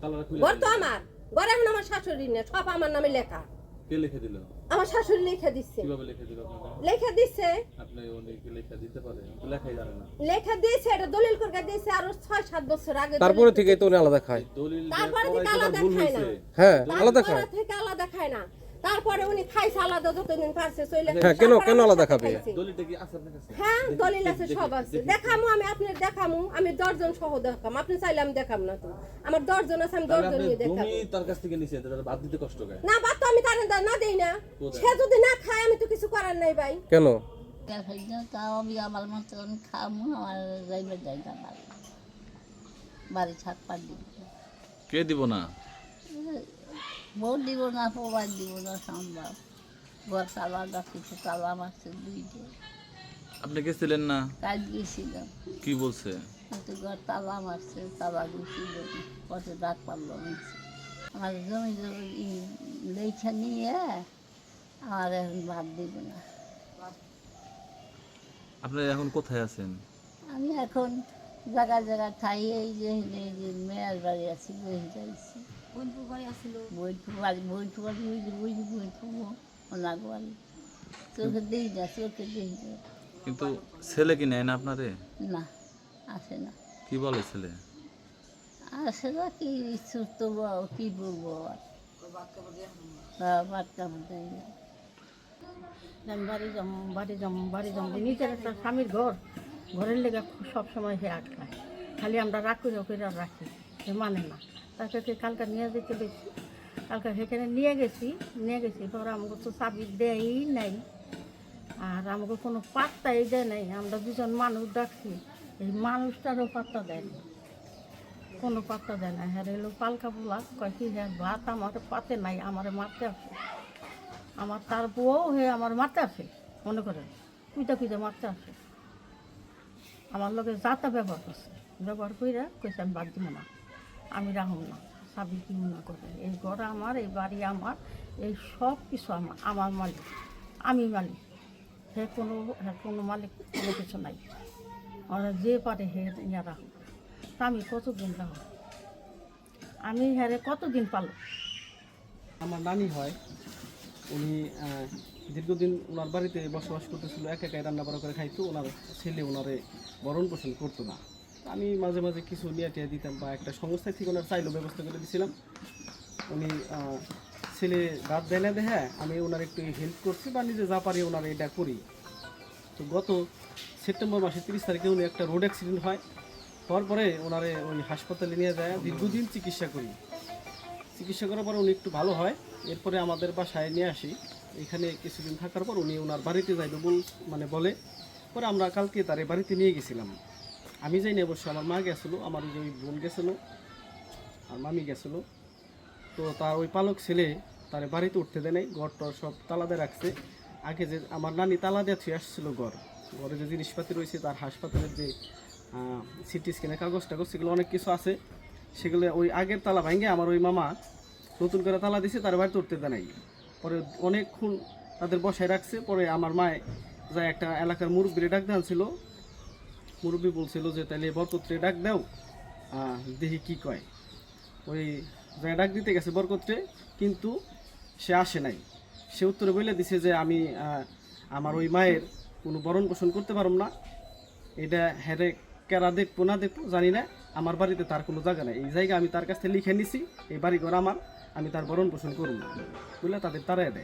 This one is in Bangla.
ঘর তো আমার, ঘর এখন আমার শাশুড়ি না, সব আমার নামে লেখা। কে লিখে দিল? আমার শাশুড়ি লিখে দিচ্ছে। কিভাবে লিখে দিল আপনাকে? লিখে দিচ্ছে। আপনি উনি কি লিখে দিতে পারে? তো লেখাই জানে না। লিখে দিয়েছে, এটা দলিল করে দিয়েছে আরো 6-7 বছর আগে। তারপরে থেকে তো উনি আলাদা খায়। দলিল তারপরে থেকে আলাদা খায় না। হ্যাঁ, আলাদা খায়। তারপরে থেকে আলাদা খায় না। তারপরে উনি খাইছে আলাদা, যতদিন পারছে চলে। হ্যাঁ, কেন আলাদা খাবে? দলিলটা কি আছে আপনার কাছে? হ্যাঁ, দলিল আছে, সব আছে। দেখামু আমি, আপনার দেখামু আমি, 10 জন সহ দেখাম। আপনি চাইলে আমি দেখাম না তো। আমার 10 জন আছে, আমি 10 জন নিয়ে দেখাম। তুমি তার কাছ থেকে নিছেন, তাহলে বাদ দিতে কষ্ট করে। না, বাদ তো আমি তার না দেই না। সে যদি না খায় আমি তো কিছু করার নাই ভাই। কেন? তাও আমি আমার মতো খামু, আমার যাইবে জায়গা বাড়ি ছাদ পাট দিব। কে দিব না? বউ দিব না, প্রবাদ দিব না, সম্ভব। ঘর তালা গাছে তালা মারছে 2টা। আপনি গেছিলেন না? কাজ গেছিলাম, কি বলছে? কিন্তু ঘর তালা মারছে, তালা গেছিল, পথে ডাক পারলো নিচ্ছে। আমার জমি লেখা নিয়ে আমার এখন বাদ দিব না। আপনি এখন কোথায় আছেন? আমি এখন জায়গায় জায়গায় ঠাই, এই যে মেয়ের বাড়ি আছি, বই যাইছি। বইটু চোখে দিই না, চোখে দিই না। কিন্তু ছেলে কি নেয় না আপনারে? না, আসে না। কি বলে ছেলে? আসে না, কি সুস্থ কি বলবো আর, ভাত কাপড় দেয় না। আমি বাড়ি যাম নিজের একটা স্বামীর ঘরের লেগে সবসময় সে আটকায়, খালি আমরা রাখি রাখি, সে মানে না। তাকে কালকে নিয়ে যেতে বেশি, কালকে সেখানে নিয়ে গেছি পরে আমাকে তো চাবি দেয়ই নাই, আর আমাকে কোনো পাত্তাই দেয় নাই। আমরা 2জন মানুষ ডাকছি, এই মানুষটারও পাত্তা দেয় না, কোনো পাত্তা দেয় না। হ্যাঁ এলো পালকা পোলা, কয় কি হ্যাঁ ভাত আমার পাতে নাই, আমার মারতে আসে। আমার তার বউ হয়ে আমার মারতে আসে, মনে করেন কুইতে মারতে আসে। আমার লোকের যাতা ব্যবহার কইরা কইছে আমি বাদ দিব না, আমি রাখুম না, চাবি কি মনে করে। এই ঘর আমার, এই বাড়ি আমার, এই সব কিছু আমার মালিক, আমি মালিক। কোনো মালিক কোনো কিছু নাই। আমরা যে পারে হে ইয়া রাখুন। তা আমি কতদিন রাখব, আমি হ্যাঁ কতদিন পালো। আমার নানি হয়, উনি দীর্ঘদিন ওনার বাড়িতে বসবাস করতেছিল, একাই রান্না বাড়া করে খাইতো। ওনার ছেলে ওনারে ভরণ পোষণ করতো না। আমি মাঝে মাঝে কিছু নিয়ে টিয়া দিতাম, বা একটা সংস্থায় থেকে ওনার চাইলেও ব্যবস্থা করে দিয়েছিলাম। উনি ছেলে রাত দেয় না দেখে আমি ওনার একটু হেল্প করছি, বা নিজে যা পারি ওনার এটা করি। তো গত সেপ্টেম্বর মাসের 30 তারিখে উনি একটা রোড অ্যাক্সিডেন্ট হয়। হওয়ার পরে ওনারে ওই হাসপাতালে নিয়ে যায়, দীর্ঘদিন চিকিৎসা করার পর উনি একটু ভালো হয়। এরপরে আমাদের বাসায় নিয়ে আসি। এখানে কিছুদিন থাকার পর উনি ওনার বাড়িতে যাইবে বলে। পরে আমরা কালকে তার বাড়িতে নিয়ে গেছিলাম। আমি যাইনি অবশ্য, আমার মা গেছিলো, আমার ওই বোন গেছিলো, আর মামি গেছিলো। তো তার ওই পালক ছেলে তার বাড়িতে উঠতে দেয় নাই, ঘরটর সব তালা দিয়ে রাখছে। আগে যে আমার নানি তালা দিয়ে ছুঁয়ে আসছিলো ঘরে যে জিনিসপাতি রয়েছে, তার হাসপাতালের যে সিটি স্ক্যানের কাগজ সেগুলো অনেক কিছু আছে, সেগুলো ওই আগের তালা ভাঙে আমার ওই মামা নতুন করে তালা দিছে, তার বাড়িতে উঠতে দেয় নাই। পরে অনেকক্ষণ তাদের বসায় রাখছে। পরে আমার মায়ে যা একটা এলাকার মুরব্বীরে ডাক দেওয়া ছিল, মুরব্বী বলছিল যে তাহলে বরকত্রে ডাক দাও, দেখি কি কয়। ওই যা ডাক দিতে গেছে বরকত্রে, কিন্তু সে আসে নাই। সে উত্তরে বলে দিছে যে আমি আমার ওই মায়ের কোনো ভরণ পোষণ করতে পারব না, এটা হেরে কেরা দেখবো না দেখবো জানি না, আমার বাড়িতে তার কোনো জায়গা নেই, এই জায়গা আমি তার কাছ থেকে লিখে নিছি, এই বাড়িঘর আমার, আমি তার ভরণ পোষণ করব না বলে তাদের তাড়ায় দেয়।